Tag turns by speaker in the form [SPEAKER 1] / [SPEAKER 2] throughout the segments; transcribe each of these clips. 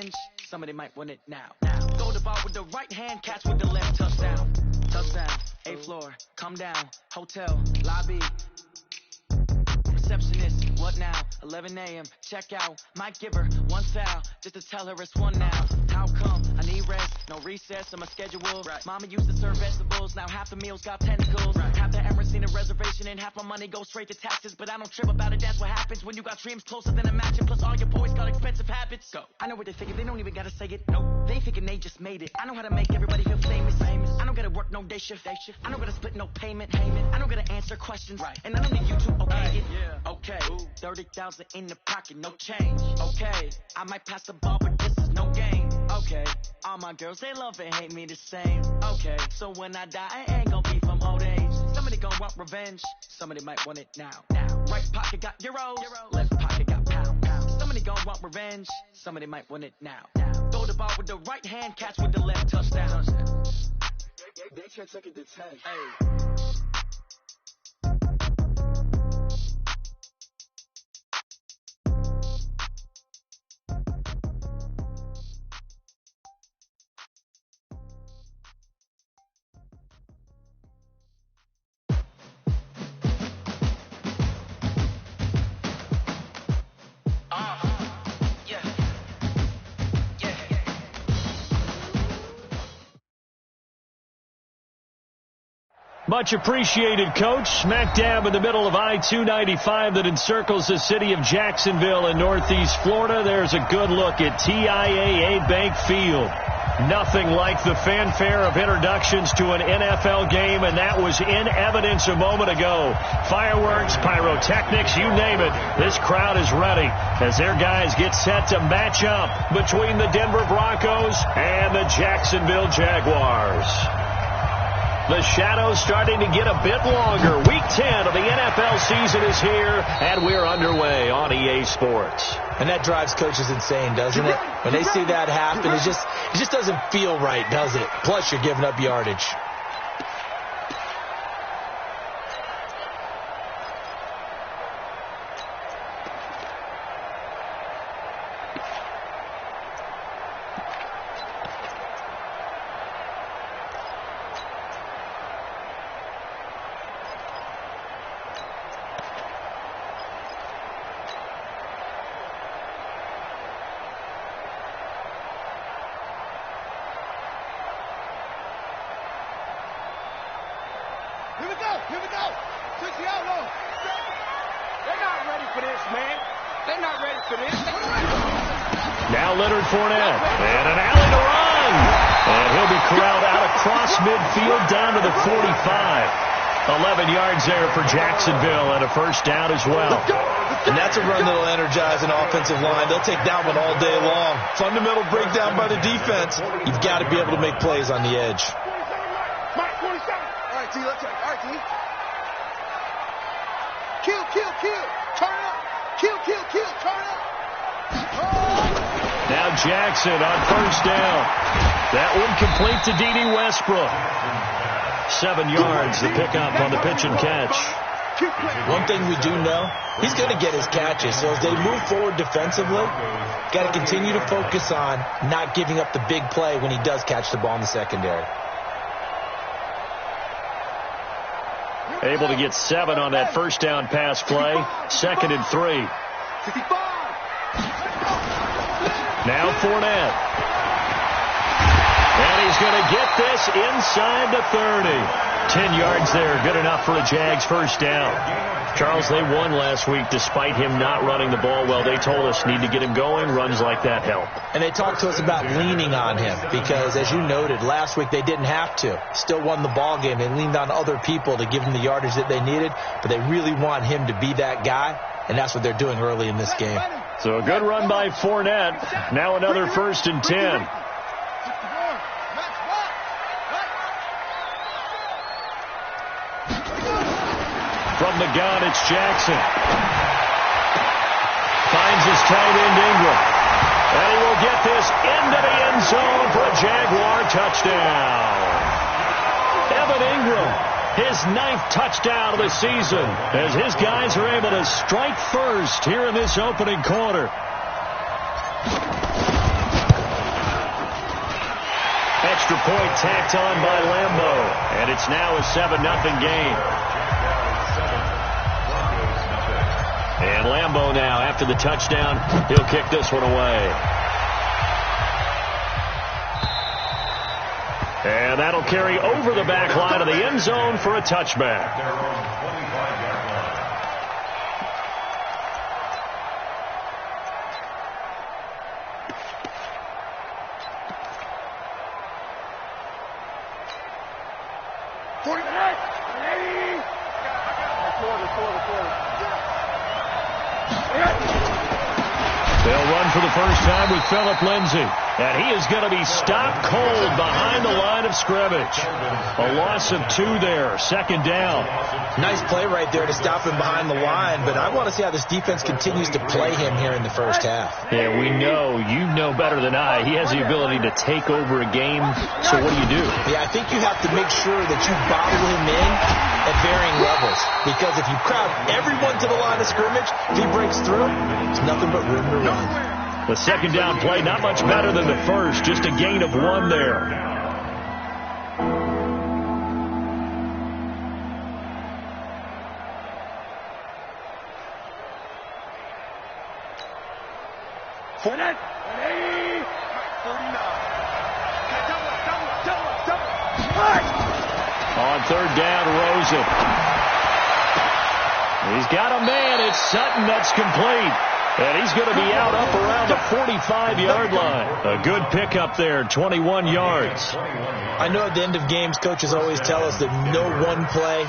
[SPEAKER 1] revenge. Somebody might want it now. Throw the ball with the right hand, catch with the left. Touchdown. Touchdown. 8th floor. Come down. Hotel. Lobby. Receptionist, what now? 11 a.m. Check out. Might give her one foul just to tell her it's one now. How come? I need rest, no recess on my schedule. Right. Mama used to serve vegetables, now half the meals got tentacles. Right. Half the Emirates seen a reservation and half my money goes straight to taxes. But I don't trip about it, that's what happens when you got dreams closer than a matching. Plus all your boys got expensive habits. Go. I know what they thinking, they don't even gotta say it. Nope. They thinking they just made it. I know how to make everybody feel famous. I don't gotta work no day shift. I don't gotta split no payment. I don't gotta answer questions. Right. And I don't need you to okay it. Yeah. Okay. 30,000 in the pocket, no change. Okay. I might pass the ball, but this is no game. Okay. All my girls, they love and hate me the same. Okay. So when I die, it ain't gonna be from old age. Somebody gonna want revenge. Somebody might want it now. Right pocket got euros. Left pocket got pound. Somebody gonna want revenge. Somebody might want it now. Throw the ball with the right hand, catch with the left. Touchdown. They can't take it to 10. Hey.
[SPEAKER 2] Much appreciated, Coach. Smack dab in the middle of I-295 that encircles the city of Jacksonville in Northeast Florida. There's a good look at TIAA Bank Field. Nothing like the fanfare of introductions to an NFL game, and that was in evidence a moment ago. Fireworks, pyrotechnics, you name it. This crowd is ready as their guys get set to match up between the Denver Broncos and the Jacksonville Jaguars. The shadow's starting to get a bit longer. Week 10 of the NFL season is here, and we're underway on EA Sports.
[SPEAKER 3] And that drives coaches insane, doesn't it? When they see that happen, it just doesn't feel right, does it? Plus, you're giving up yardage.
[SPEAKER 4] Here we go. 60 out low. They're not ready for this, man. They're not ready for this.
[SPEAKER 2] Now Leonard Fournette. And an alley to run. And he'll be corralled out across midfield down to the 45. 11 yards there for Jacksonville and a first down as well.
[SPEAKER 3] And that's a run that'll energize an offensive line. They'll take that one all day long. Fundamental breakdown by the defense. You've got to be able to make plays on the edge.
[SPEAKER 4] All right, T, let's go. All right, T. Kill. Turn up. Kill. Turn up.
[SPEAKER 2] Now Jackson on first down. That one complete to D.D. Westbrook. 7 yards, the pickup on the pitch and catch.
[SPEAKER 3] One thing we do know, he's going to get his catches. So as they move forward defensively, got to continue to focus on not giving up the big play when he does catch the ball in the secondary.
[SPEAKER 2] Able to get 7 on that first down pass play. 2nd and 3. Now Fournette. And he's going to get this inside the 30. 10 yards there. Good enough for a Jags first down. Charles, they won last week despite him not running the ball well. They told us need to get him going. Runs like that help.
[SPEAKER 3] And they talked to us about leaning on him because, as you noted, last week they didn't have to. Still won the ball game. They leaned on other people to give them the yardage that they needed, but they really want him to be that guy, and that's what they're doing early in this game.
[SPEAKER 2] So a good run by Fournette. Now another 1st and 10. From the gun, it's Jackson. Finds his tight end, Ingram. And he will get this into the end zone for a Jaguar touchdown. Evan Ingram, his 9th touchdown of the season, as his guys are able to strike first here in this opening quarter. extra point tacked on by Lambeau. And it's now a 7-0 game. And Lambeau now, after the touchdown, he'll kick this one away. And that'll carry over the back line of the end zone for a touchback. They'll run for the first time with Phillip Lindsay. And he is going to be stopped cold behind the line of scrimmage. A loss of 2 there. Second down.
[SPEAKER 3] Nice play right there to stop him behind the line. But I want to see how this defense continues to play him here in the first half.
[SPEAKER 2] Yeah, we know. You know better than I. He has the ability to take over a game. So what do?
[SPEAKER 3] Yeah, I think you have to make sure that you bottle him in at varying levels. Because if you crowd everyone to the line of scrimmage, if he breaks through, there's nothing but room to run.
[SPEAKER 2] The second down play, not much better than the first. Just a gain of 1 there. On third down, Rosen. He's got a man. It's Sutton that's complete. And he's going to be out up around the 45-yard line. A good pickup there, 21 yards.
[SPEAKER 3] I know at the end of games, coaches always tell us that no one play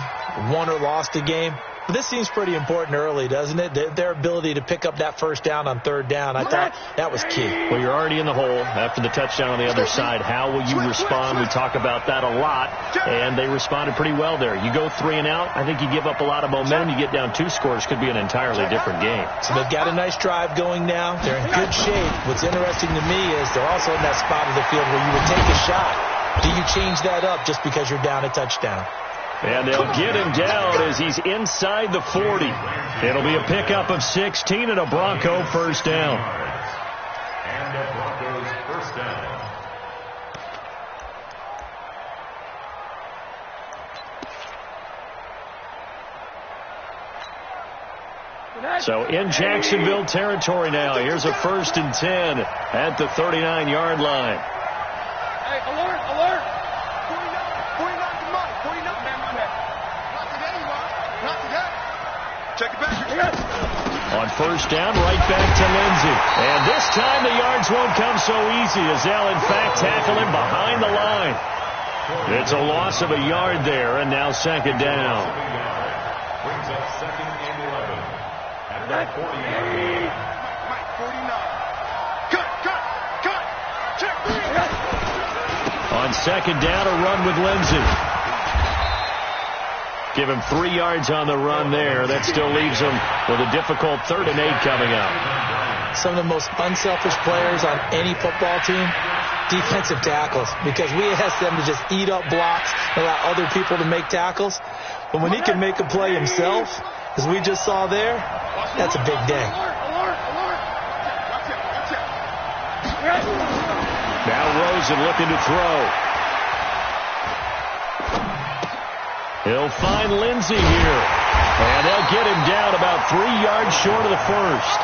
[SPEAKER 3] won or lost a game. But this seems pretty important early, doesn't it? Their ability to pick up that first down on third down, I thought that was key.
[SPEAKER 2] Well, you're already in the hole after the touchdown on the other side. How will you respond? We talk about that a lot, and they responded pretty well there. You go 3 and out, I think you give up a lot of momentum. You get down 2 scores, could be an entirely different game.
[SPEAKER 3] So they've got a nice drive going now. They're in good shape. What's interesting to me is they're also in that spot of the field where you would take a shot. Do you change that up just because you're down a touchdown?
[SPEAKER 2] And they'll get him down as he's inside the 40. It'll be a pickup of 16 and a Bronco first down.
[SPEAKER 5] And a Broncos first down.
[SPEAKER 2] So in Jacksonville territory now. Here's a 1st and 10 at the 39-yard line.
[SPEAKER 4] Hey, alert, alert. 49 to Mike. 49, man, my man. Not today, you are. Not today. Check it back.
[SPEAKER 2] On first down, right back to Lindsay. And this time the yards won't come so easy as they'll, in fact, tackle him behind the line. It's a loss of a yard there, and now second down.
[SPEAKER 5] Brings up 2nd and 11. At that 49.
[SPEAKER 4] Mike, 49. Cut. Check.
[SPEAKER 2] On second down, a run with Lindsay. Give him 3 yards on the run there. That still leaves him with a difficult 3rd and 8 coming up.
[SPEAKER 3] Some of the most unselfish players on any football team, defensive tackles, because we ask them to just eat up blocks and allow other people to make tackles. But when he can make a play himself, as we just saw there, that's a big day.
[SPEAKER 2] Now Rosen looking to throw. He'll find Lindsay here. And they'll get him down about 3 yards short of the first.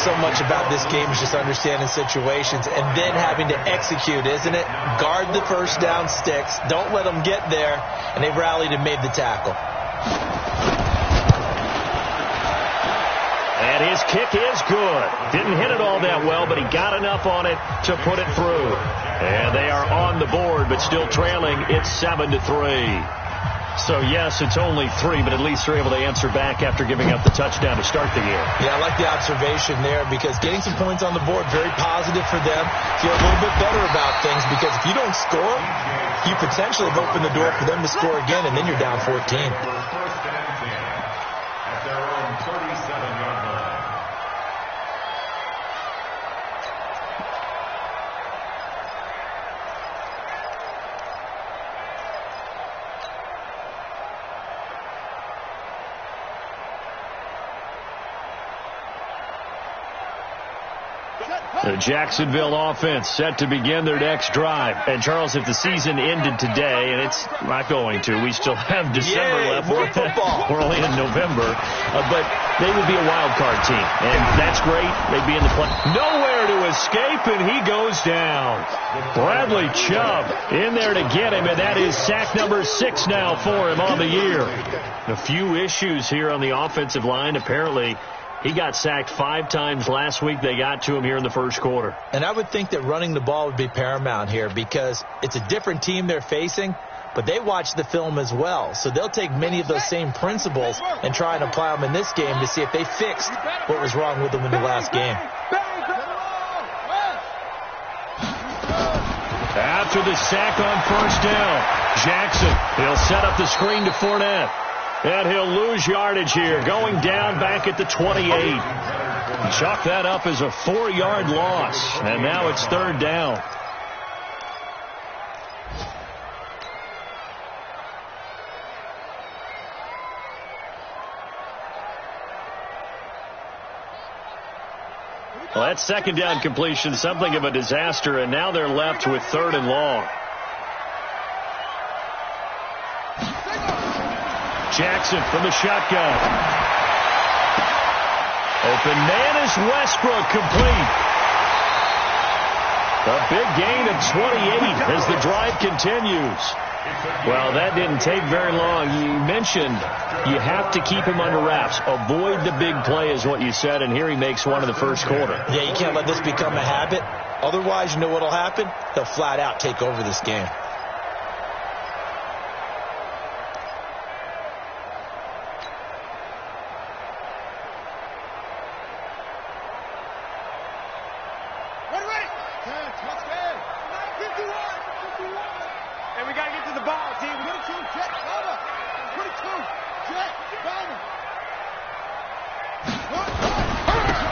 [SPEAKER 3] So much about this game is just understanding situations and then having to execute, isn't it? Guard the first down sticks. Don't let them get there. And they rallied and made the tackle.
[SPEAKER 2] And his kick is good. Didn't hit it all that well, but he got enough on it to put it through. And they are on the board, but still trailing. It's 7-3. So, yes, it's only 3, but at least they're able to answer back after giving up the touchdown to start the year.
[SPEAKER 3] Yeah, I like the observation there because getting some points on the board, very positive for them. Feel a little bit better about things because if you don't score, you potentially have opened the door for them to score again, and then you're down 14.
[SPEAKER 5] First and 10 at their own 37-yard line.
[SPEAKER 2] The Jacksonville offense set to begin their next drive. And, Charles, if the season ended today, and it's not going to, we still have December left.
[SPEAKER 3] More football.
[SPEAKER 2] We're only in November. But they would be a wild card team. And that's great. They'd be in the play. Nowhere to escape, and he goes down. Bradley Chubb in there to get him, and that is sack number 6 now for him on the year. A few issues here on the offensive line. Apparently, he got sacked 5 times last week. They got to him here in the first quarter.
[SPEAKER 3] And I would think that running the ball would be paramount here because it's a different team they're facing, but they watch the film as well. So they'll take many of those same principles and try and apply them in this game to see if they fixed what was wrong with them in the last game.
[SPEAKER 2] After the sack on first down, Jackson, he'll set up the screen to Fournette. And he'll lose yardage here, going down back at the 28. Chalk that up as a 4-yard loss, and now it's 3rd down. Well, that 2nd down completion, something of a disaster, and now they're left with 3rd and long. Jackson from the shotgun. Open man is Westbrook, complete. A big gain of 28 as the drive continues. Well, that didn't take very long. You mentioned you have to keep him under wraps. Avoid the big play is what you said, and here he makes one in the first quarter.
[SPEAKER 3] Yeah, you can't let this become a habit. Otherwise, you know what will happen? They'll flat out take over this game.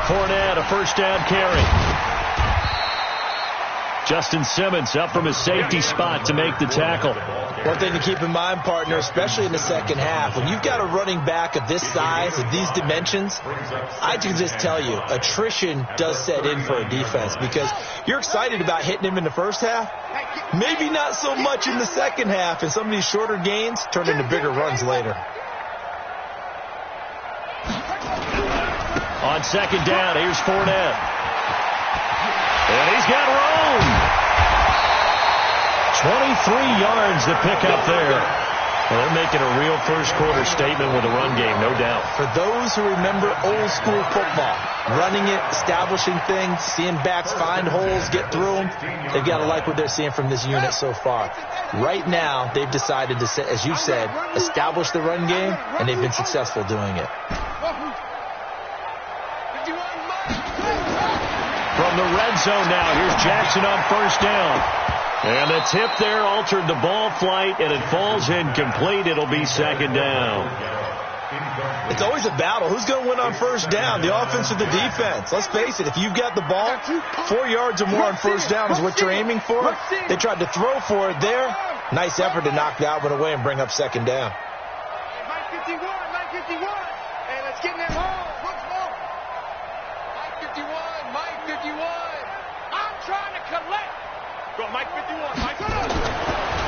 [SPEAKER 2] Fournette, a first down carry. Justin Simmons up from his safety spot to make the tackle.
[SPEAKER 3] One thing to keep in mind, partner, especially in the second half, when you've got a running back of this size, of these dimensions, I can just tell you, attrition does set in for a defense because you're excited about hitting him in the first half. Maybe not so much in the second half, and some of these shorter gains turn into bigger runs later.
[SPEAKER 2] On 2nd down, here's Fournette. And he's got room. 23 yards to pick up there. Well, they're making a real first-quarter statement with a run game, no doubt.
[SPEAKER 3] For those who remember old-school football, running it, establishing things, seeing backs find holes, get through them, they've got to like what they're seeing from this unit so far. Right now, they've decided to, as you said, establish the run game, and they've been successful doing it.
[SPEAKER 2] From the red zone now, here's Jackson on first down. And the tip there altered the ball flight, and it falls incomplete. It'll be 2nd down.
[SPEAKER 3] It's always a battle. Who's going to win on first down, the offense or the defense? Let's face it, if you've got the ball, 4 yards or more on first down is what you're aiming for. They tried to throw for it there. Nice effort to knock that one away and bring up 2nd down.
[SPEAKER 4] Mike 51, Mike 51. Hey, let's get in there home. Look, smoke. Mike 51, Mike 51. I'm trying to collect. Go, Mike 51, Mike 51.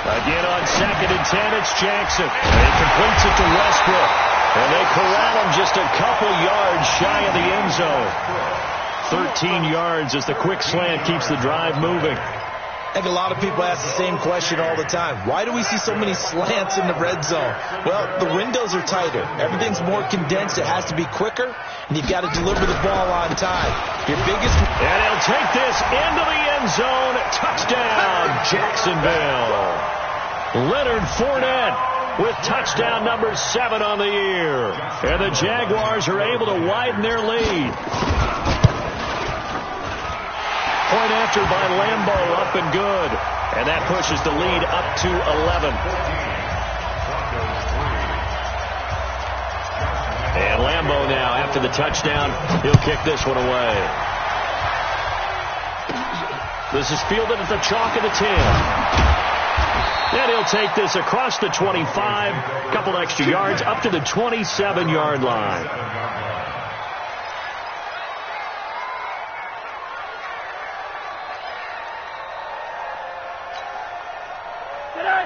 [SPEAKER 2] Again on 2nd and 10, it's Jackson. And he completes it to Westbrook. And they corral him just a couple yards shy of the end zone. 13 yards as the quick slant keeps the drive moving.
[SPEAKER 3] I think a lot of people ask the same question all the time. Why do we see so many slants in the red zone? Well, the windows are tighter. Everything's more condensed. It has to be quicker, and you've got to deliver the ball on time. Your biggest...
[SPEAKER 2] And he'll take this into the end zone. Touchdown, Jacksonville. Leonard Fournette with touchdown number 7 on the year. And the Jaguars are able to widen their lead. Point after by Lambeau, up and good. And that pushes the lead up to 11. And Lambeau now, after the touchdown, he'll kick this one away. This is fielded at the chalk of the 10. And he'll take this across the 25, a couple extra yards, up to the 27-yard line.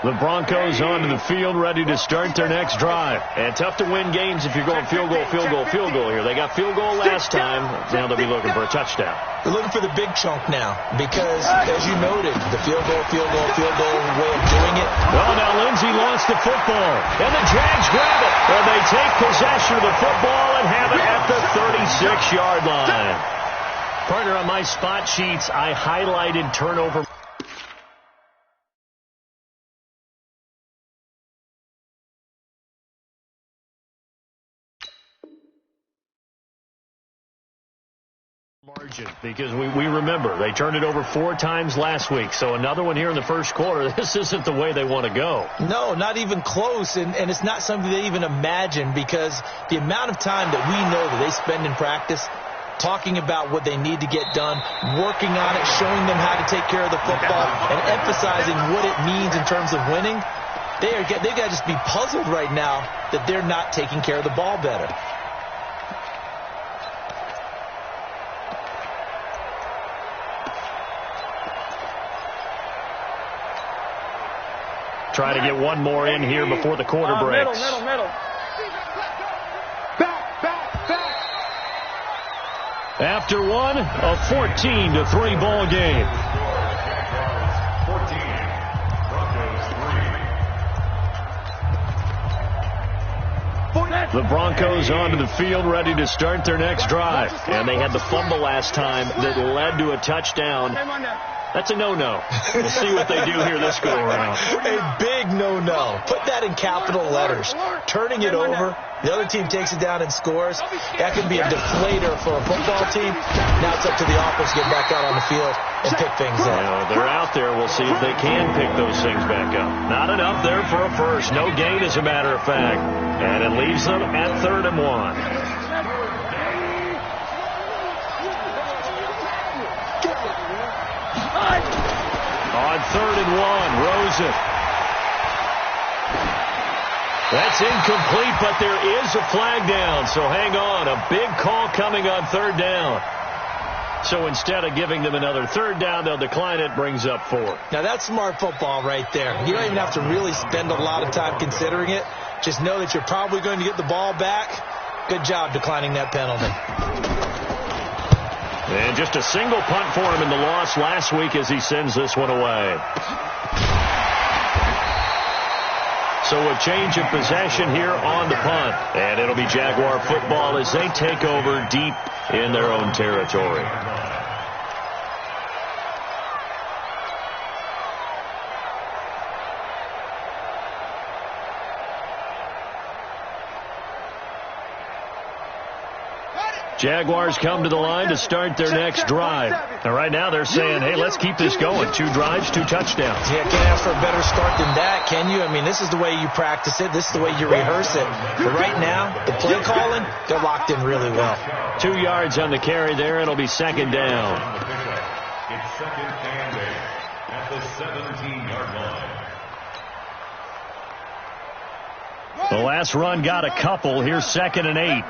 [SPEAKER 2] The Broncos onto the field, ready to start their next drive. And tough to win games if you're going field goal here. They got field goal last time. Now they'll be looking for a touchdown.
[SPEAKER 3] They're looking for the big chunk now because, as you noted, the field goal way of doing it.
[SPEAKER 2] Well, now Lindsey lost the football, and the Jags grab it. And they take possession of the football and have it at the 36-yard line. Partner, on my spot sheets, I highlighted turnover. Margin, because we remember they turned it over 4 times last week, so another one here in the first quarter. This isn't the way they want to go.
[SPEAKER 3] No, not even close, and it's not something they even imagine, because the amount of time that we know that they spend in practice talking about what they need to get done, working on it, showing them how to take care of the football, and emphasizing what it means in terms of winning. They've got to just be puzzled right now that they're not taking care of the ball better.
[SPEAKER 2] Try to get one more in here before the quarter breaks.
[SPEAKER 4] Middle. Back.
[SPEAKER 2] After one, a 14-3 ball game.
[SPEAKER 5] 14, Broncos 3.
[SPEAKER 2] The Broncos onto the field, ready to start their next drive. And they had the fumble last time that led to a touchdown. That's a no-no. We'll see what they do here this go-around.
[SPEAKER 3] A big no-no. Put that in capital letters. Turning it over, the other team takes it down and scores. That can be a deflator for a football team. Now it's up to the offense to get back out on the field and pick things up.
[SPEAKER 2] Yeah, they're out there. We'll see if they can pick those things back up. Not enough there for a first. No gain, as a matter of fact. And it leaves them at 3rd and 1. On 3rd and 1, Rosen. That's incomplete, but there is a flag down. So hang on. A big call coming on 3rd down. So instead of giving them another 3rd down, they'll decline it. Brings up 4.
[SPEAKER 3] Now that's smart football right there. You don't even have to really spend a lot of time considering it. Just know that you're probably going to get the ball back. Good job declining that penalty.
[SPEAKER 2] And just a single punt for him in the loss last week as he sends this one away. So a change of possession here on the punt. And it'll be Jaguar football as they take over deep in their own territory. Jaguars come to the line to start their next drive. And right now they're saying, hey, let's keep this going. 2 drives, 2 touchdowns.
[SPEAKER 3] Yeah, can't ask for a better start than that, can you? I mean, this is the way you practice it. This is the way you rehearse it. But right now, the play calling, they're locked in really well.
[SPEAKER 2] 2 yards on the carry there. It'll be 2nd down.
[SPEAKER 5] It's 2nd and 8 at the 17-yard line.
[SPEAKER 2] The last run got a couple. Here's 2nd and 8.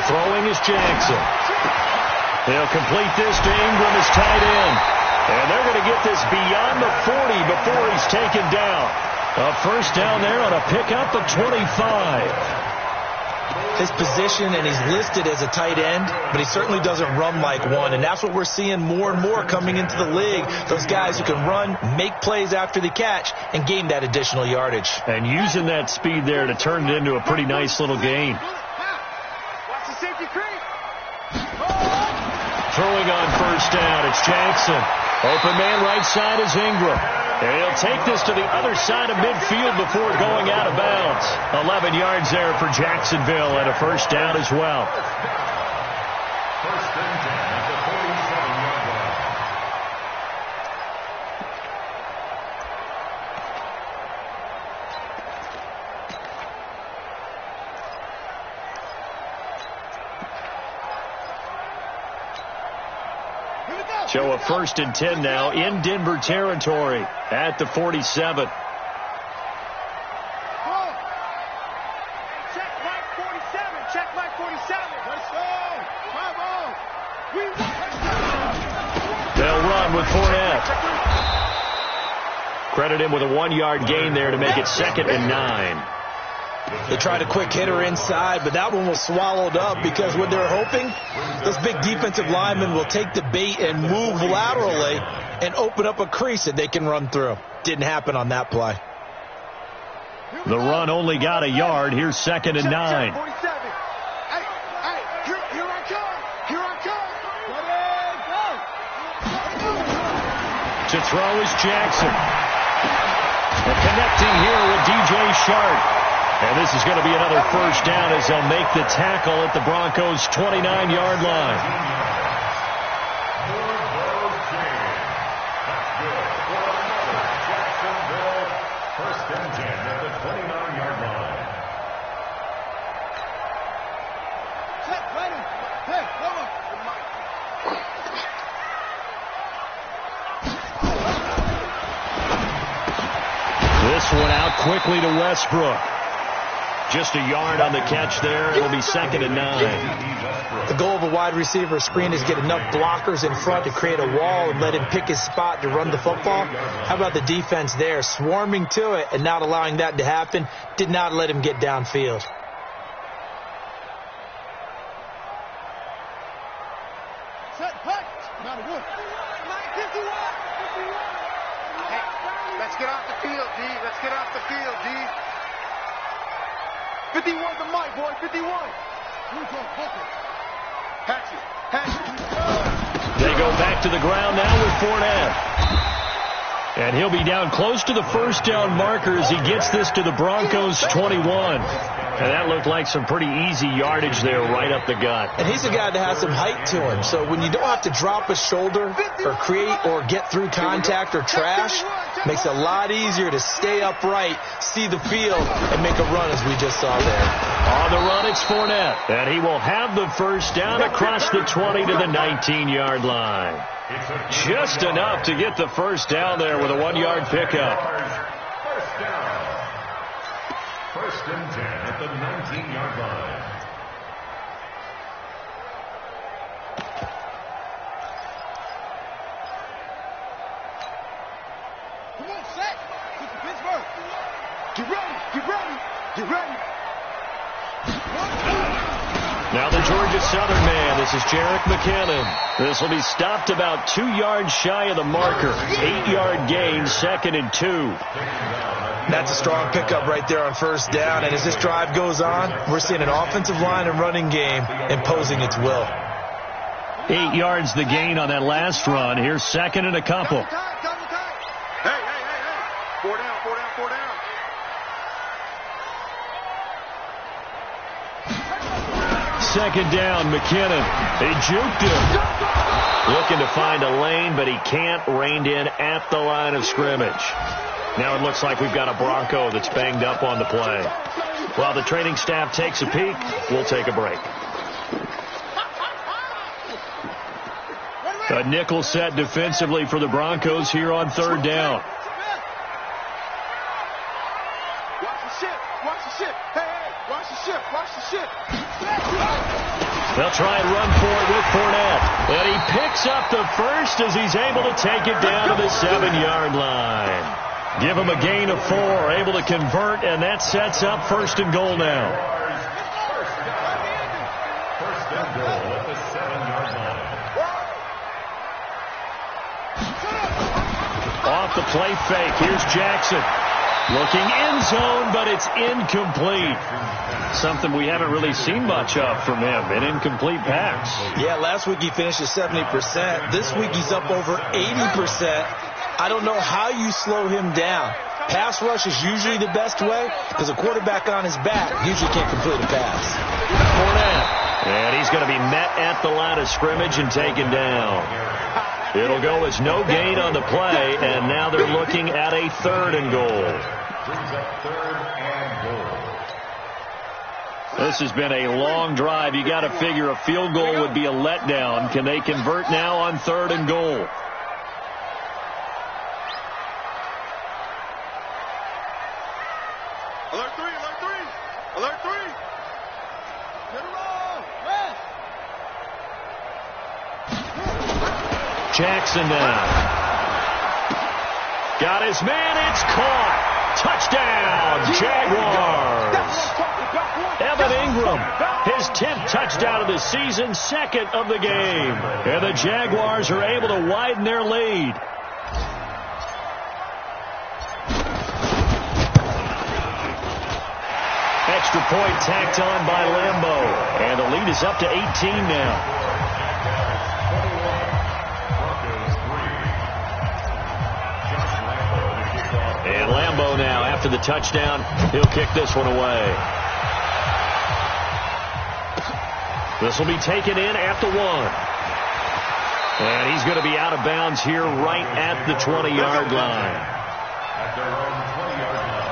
[SPEAKER 2] Throwing is Jackson. They'll complete this to Ingram as tight end. And they're going to get this beyond the 40 before he's taken down. A first down there on a pickup of 25.
[SPEAKER 3] His position, and he's listed as a tight end, but he certainly doesn't run like one. And that's what we're seeing more and more coming into the league. Those guys who can run, make plays after the catch, and gain that additional yardage.
[SPEAKER 2] And using that speed there to turn it into a pretty nice little gain. Throwing on first down, it's Jackson. Open man right side is Ingram. And he'll take this to the other side of midfield before going out of bounds. 11 yards there for Jacksonville and a first down as well.
[SPEAKER 5] First and 10 at the 47-yard line.
[SPEAKER 2] So a 1st and 10 now in Denver territory at the 47.
[SPEAKER 4] Check my 47. Let's go. Bravo.
[SPEAKER 2] They'll run with Fournette. Credit him with a 1-yard gain there to make it 2nd and 9.
[SPEAKER 3] They tried a quick hitter inside, but that one was swallowed up because what they're hoping, those big defensive linemen will take the bait and move laterally and open up a crease that they can run through. Didn't happen on that play.
[SPEAKER 2] The run only got a yard. Here's 2nd and 9.
[SPEAKER 4] Hey, here I come. Here I come.
[SPEAKER 2] To throw is Jackson. And connecting here with DJ Sharp. And this is going to be another first down as they'll make the tackle at the Broncos' 29-yard line.
[SPEAKER 5] First and 10 at the 29-yard line.
[SPEAKER 2] This one out quickly to Westbrook. Just a yard on the catch there. It'll be 2nd and 9.
[SPEAKER 3] The goal of a wide receiver screen is get enough blockers in front to create a wall and let him pick his spot to run the football. How about the defense there, swarming to it and not allowing that to happen? Did not let him get downfield.
[SPEAKER 4] Let's get off the field, D. Let's get off the field, D. 51 the mic, boy. 51.
[SPEAKER 2] They go back to the ground now with Fournette. And he'll be down close to the first down marker as he gets this to the Broncos' 21. And that looked like some pretty easy yardage there right up the gut.
[SPEAKER 3] And he's a guy that has some height to him. So when you don't have to drop a shoulder or create or get through contact or trash, makes it a lot easier to stay upright, see the field, and make a run as we just saw there.
[SPEAKER 2] On the run, it's Fournette. And he will have the first down across the 20 to the 19-yard line. Just enough to get the first down there with a 1-yard pickup.
[SPEAKER 5] First down. First and 10 at the 19-yard line.
[SPEAKER 4] Come on, set. Get to Pittsburgh. Get ready. Get ready. Get ready.
[SPEAKER 2] Now the Georgia Southern man. This is Jerick McKinnon. This will be stopped about 2 yards shy of the marker. 8-yard gain, 2nd and 2.
[SPEAKER 3] That's a strong pickup right there on first down. And as this drive goes on, we're seeing an offensive line and running game imposing its will.
[SPEAKER 2] 8 yards the gain on that last run. Here's 2nd and a couple.
[SPEAKER 4] Hey. 4 down.
[SPEAKER 2] Second down, McKinnon. They juked him. Looking to find a lane, but he can't. Reined in at the line of scrimmage. Now it looks like we've got a Bronco that's banged up on the play. While the training staff takes a peek, we'll take a break. A nickel set defensively for the Broncos here on 3rd down.
[SPEAKER 4] Watch the ship.
[SPEAKER 2] They'll try and run for it with Fournette. And he picks up the first as he's able to take it down to the 7-yard line. Give him a gain of 4, able to convert, and that sets up 1st and goal now.
[SPEAKER 5] First and goal at the 7-yard line.
[SPEAKER 2] Off the play fake, here's Jackson. Looking end zone, but it's incomplete. Something we haven't really seen much of from him, an incomplete pass.
[SPEAKER 3] Yeah, last week he finished at 70%. This week he's up over 80%. I don't know how you slow him down. Pass rush is usually the best way because a quarterback on his back usually can't complete a pass.
[SPEAKER 2] Fournette. And he's going to be met at the line of scrimmage and taken down. It'll go as no gain on the play, and now they're looking at a 3rd and goal.
[SPEAKER 5] Brings up 3rd and goal.
[SPEAKER 2] This has been a long drive. You got to figure a field goal would be a letdown. Can they convert now on 3rd and goal?
[SPEAKER 4] Alert 3.
[SPEAKER 2] Jackson now. Got his man. It's caught. Touchdown, Jaguars. Evan Ingram, his 10th touchdown of the season, second of the game. And the Jaguars are able to widen their lead. Extra point tacked on by Lambeau. And the lead is up to 18 now. And Lambeau now, after the touchdown, he'll kick this one away. This will be taken in at the 1. And he's going to be out of bounds here right at the 20-yard line.
[SPEAKER 5] At their own 20-yard line.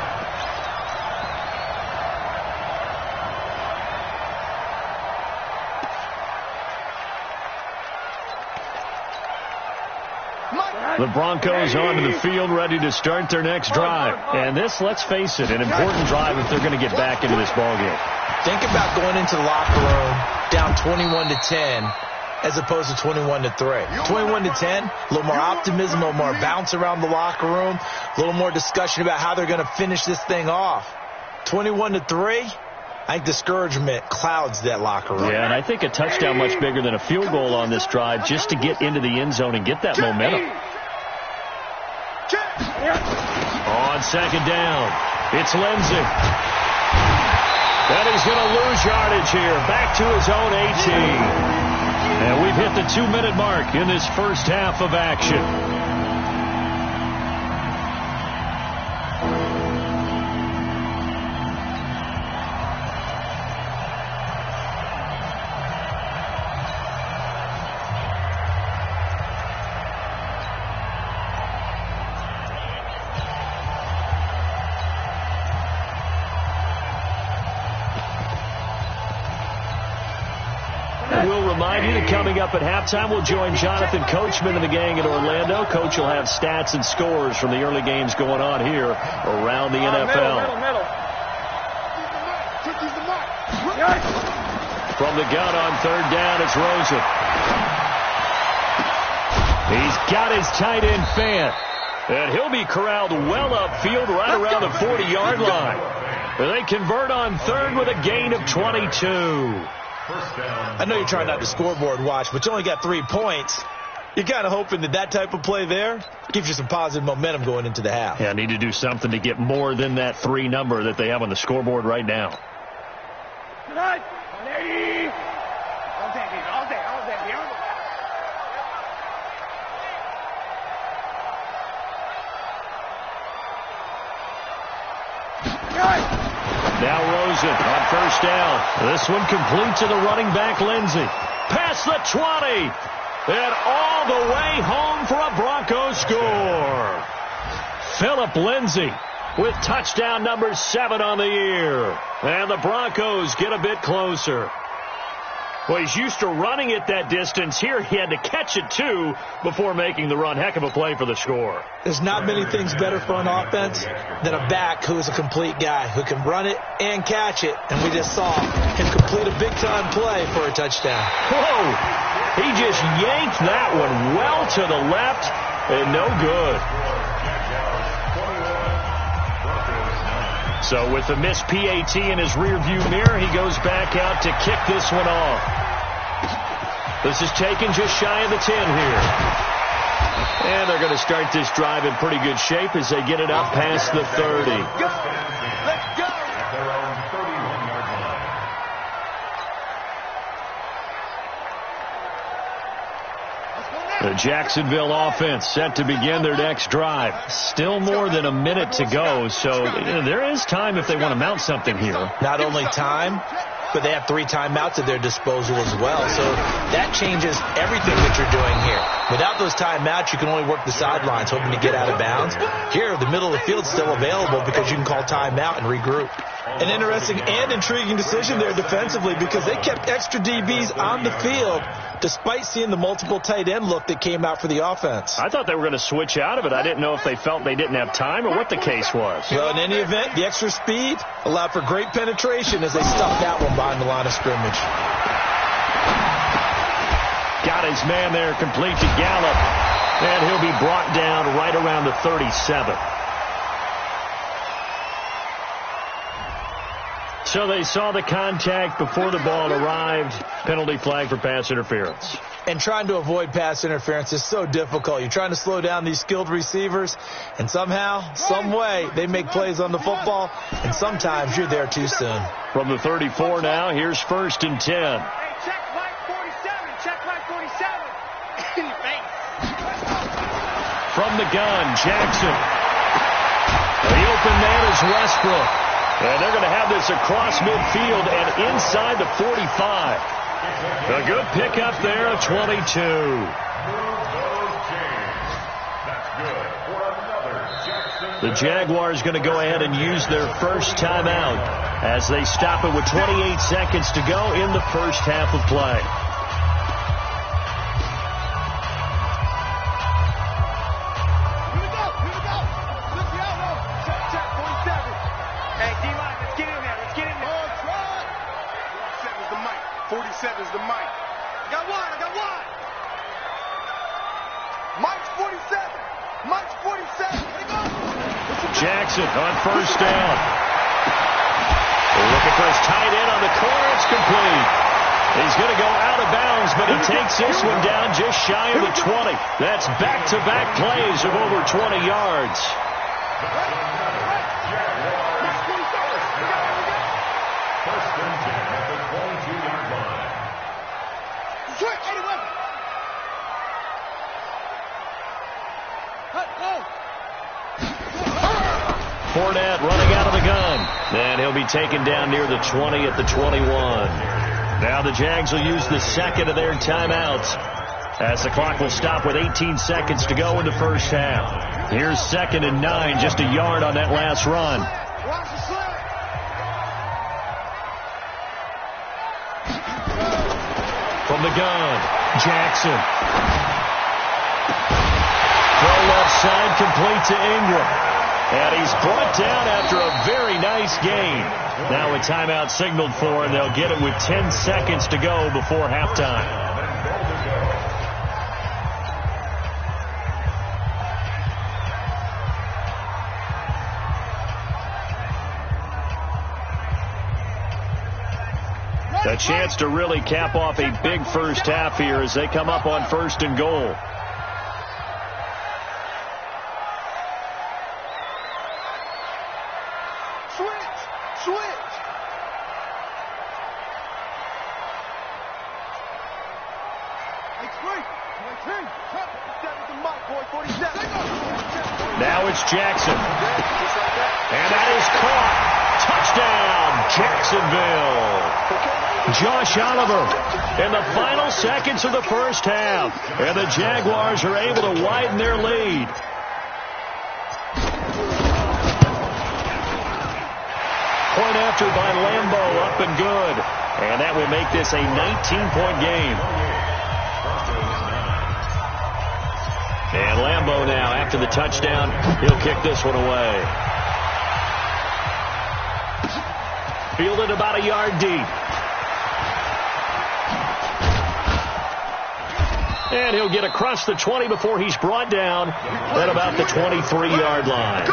[SPEAKER 2] The Broncos onto the field, ready to start their next drive. And this, let's face it, an important drive if they're going to get back into this ballgame.
[SPEAKER 3] Think about going into the locker room down 21-10 as opposed to 21-3. 21-10, a little more optimism, a little more bounce around the locker room, a little more discussion about how they're going to finish this thing off. 21-3, I think discouragement clouds that locker room.
[SPEAKER 2] Yeah, and I think a touchdown much bigger than a field goal on this drive just to get into the end zone and get that momentum. On second down, it's Lindsey. And he's going to lose yardage here. Back to his own 18. And we've hit the 2-minute mark in this first half of action. We'll remind you that coming up at halftime, we'll join Jonathan Coachman and the gang in Orlando. Coach will have stats and scores from the early games going on here around the NFL.
[SPEAKER 4] Middle.
[SPEAKER 2] From the gun on third down, it's Rosen. He's got his tight end Fant. And he'll be corralled well upfield right around the 40-yard line. They convert on third with a gain of 22.
[SPEAKER 3] I know you're trying not to scoreboard watch, but you only got 3 points. You're kind of hoping that that type of play there gives you some positive momentum going into the half.
[SPEAKER 2] Yeah, need to do something to get more than that 3 number that they have on the scoreboard right now. Now Rosen on first down. This one complete to the running back, Lindsey. Past the 20. And all the way home for a Broncos score. Phillip Lindsey with touchdown number 7 on the year. And the Broncos get a bit closer. Well, he's used to running it that distance. Here he had to catch it, too, before making the run. Heck of a play for the score.
[SPEAKER 3] There's not many things better for an offense than a back who is a complete guy, who can run it and catch it. And we just saw him complete a big-time play for a touchdown.
[SPEAKER 2] Whoa! He just yanked that one well to the left and no good. So with the missed PAT in his rearview mirror, he goes back out to kick this one off. This is taken just shy of the 10 here. And they're going to start this drive in pretty good shape as they get it up past the 30.
[SPEAKER 4] Let's go!
[SPEAKER 5] At their own 31-yard line.
[SPEAKER 2] The Jacksonville offense set to begin their next drive. Still more than a minute to go, so there is time if they want to mount something here.
[SPEAKER 3] Not only time, but they have 3 timeouts at their disposal as well. So that changes everything that you're doing here. Without those timeouts, you can only work the sidelines, hoping to get out of bounds. Here, the middle of the field is still available because you can call timeout and regroup. An interesting and intriguing decision there defensively because they kept extra DBs on the field despite seeing the multiple tight end look that came out for the offense.
[SPEAKER 2] I thought they were going to switch out of it. I didn't know if they felt they didn't have time or what the case was.
[SPEAKER 3] Well, in any event, the extra speed allowed for great penetration as they stuffed that one behind the line of scrimmage.
[SPEAKER 2] Got his man there complete to Gallup, and he'll be brought down right around the 37. So they saw the contact before the ball arrived. Penalty flag for pass interference.
[SPEAKER 3] And trying to avoid pass interference is so difficult. You're trying to slow down these skilled receivers, and somehow, some way, they make plays on the football, and sometimes you're there too soon.
[SPEAKER 2] From the 34 now, here's 1st and 10.
[SPEAKER 4] Hey, check Mike 47. Check Mike 47. In your face.
[SPEAKER 2] From the gun, Jackson. The open man is Westbrook. And they're going to have this across midfield and inside the 45. A good pickup there of 22. The Jaguars going to go ahead and use their first timeout as they stop it with 28 seconds to go in the first half of play. Jackson on 1st down. Looking for his tight end on the corner. It's complete. He's going to go out of bounds, but he takes this one down just shy of the 20. That's back-to-back plays of over 20 yards.
[SPEAKER 5] First and 10 at the 22-yard line.
[SPEAKER 2] Fournette running out of the gun. And he'll be taken down near the 20 at the 21. Now the Jags will use the second of their timeouts as the clock will stop with 18 seconds to go in the first half. Here's 2nd and 9, just a yard on that last run. From the gun, Jackson. Throw left side, complete to Ingram. And he's brought down after a very nice gain. Now a timeout signaled for, and they'll get it with 10 seconds to go before halftime. A chance to really cap off a big first half here as they come up on 1st and goal. Now it's Jackson. And that is caught. Touchdown, Jacksonville. Josh Oliver in the final seconds of the first half. And the Jaguars are able to widen their lead. Point after by Lambo, up and good. And that will make this a 19-point game. And Lambo now, after the touchdown, he'll kick this one away. Fielded about a yard deep. And he'll get across the 20 before he's brought down at about the 23-yard line.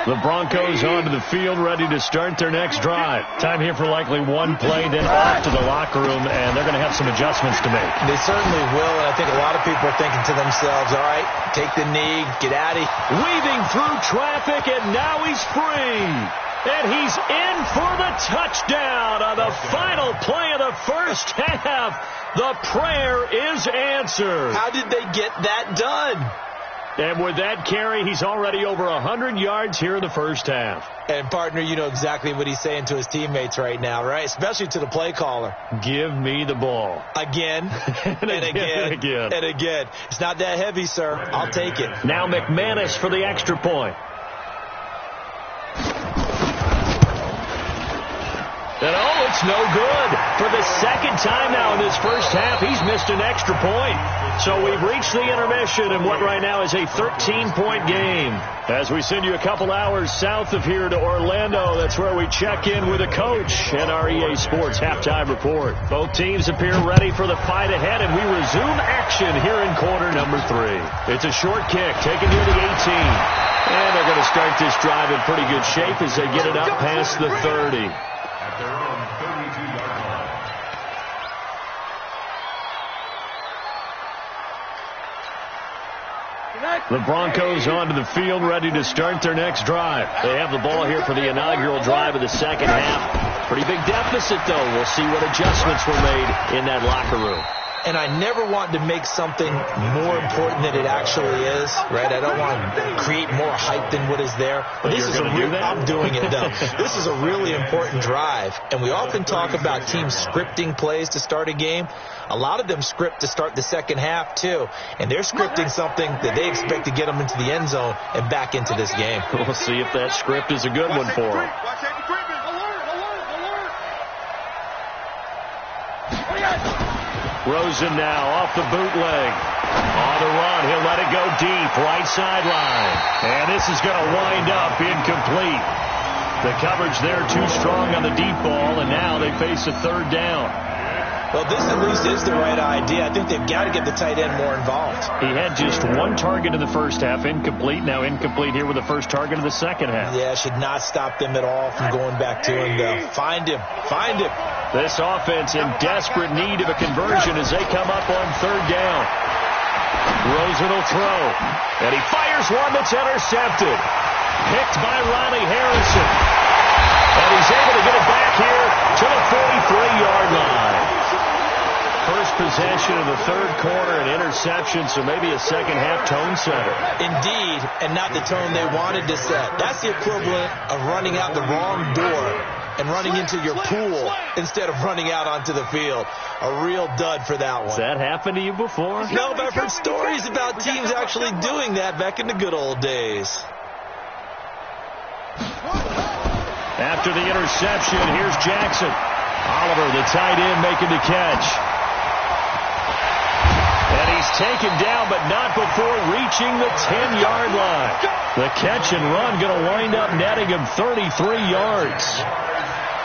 [SPEAKER 2] The Broncos onto the field, ready to start their next drive. Time here for likely one play, then off to the locker room, and they're going to have some adjustments to make.
[SPEAKER 3] They certainly will, and I think a lot of people are thinking to themselves, all right, take the knee, get out of here.
[SPEAKER 2] Weaving through traffic, and now he's free. And he's in for the touchdown on the final play of the first half. The prayer is answered.
[SPEAKER 3] How did they get that done?
[SPEAKER 2] And with that carry, he's already over 100 yards here in the first half.
[SPEAKER 3] And, partner, you know exactly what he's saying to his teammates right now, right? Especially to the play caller.
[SPEAKER 2] Give me the ball.
[SPEAKER 3] Again,
[SPEAKER 2] and again.
[SPEAKER 3] And again. It's not that heavy, sir. I'll take it.
[SPEAKER 2] Now McManus for the extra point. And it's no good. For the second time now in this first half, he's missed an extra point. So we've reached the intermission in what right now is a 13-point game. As we send you a couple hours south of here to Orlando, that's where we check in with a coach and our EA Sports halftime report. Both teams appear ready for the fight ahead, and we resume action here in quarter number 3. It's a short kick taken near the 18. And they're going to start this drive in pretty good shape as they get it up past the 30.
[SPEAKER 5] At their own 32-yard line.
[SPEAKER 2] The Broncos onto the field, ready to start their next drive. They have the ball here for the inaugural drive of the second half. Pretty big deficit, though. We'll see what adjustments were made in that locker room.
[SPEAKER 3] And I never want to make something more important than it actually is, right? I don't want to create more hype than what is there. But this is I'm doing it, though. This is a really important drive. And we often talk about teams scripting plays to start a game. A lot of them script to start the second half, too. And they're scripting something that they expect to get them into the end zone and back into this game.
[SPEAKER 2] We'll see if that script is a good one for them. Rosen now off the bootleg. On the run, he'll let it go deep, right sideline. And this is going to wind up incomplete. The coverage there too strong on the deep ball, and now they face a third down.
[SPEAKER 3] Well, this at least is the right idea. I think they've got to get the tight end more involved.
[SPEAKER 2] He had just one target in the first half, incomplete. Now incomplete here with the first target of the second half.
[SPEAKER 3] Yeah, should not stop them at all from going back to him, though. Find him. Find him.
[SPEAKER 2] This offense in desperate need of a conversion as they come up on third down. Rosen will throw. And he fires one that's intercepted. Picked by Ronnie Harrison. And he's able to get it back here to the 43-yard line. First possession of the third quarter, an interception, so maybe a second-half tone setter.
[SPEAKER 3] Indeed, and not the tone they wanted to set. That's the equivalent of running out the wrong door and running into your pool instead of running out onto the field. A real dud for that one.
[SPEAKER 2] Has that happened to you before?
[SPEAKER 3] No, but I've heard stories about teams actually doing that back in the good old days.
[SPEAKER 2] After the interception, here's Jackson. Oliver, the tight end, making the catch. And he's taken down, but not before reaching the 10-yard line. The catch and run going to wind up netting him 33 yards.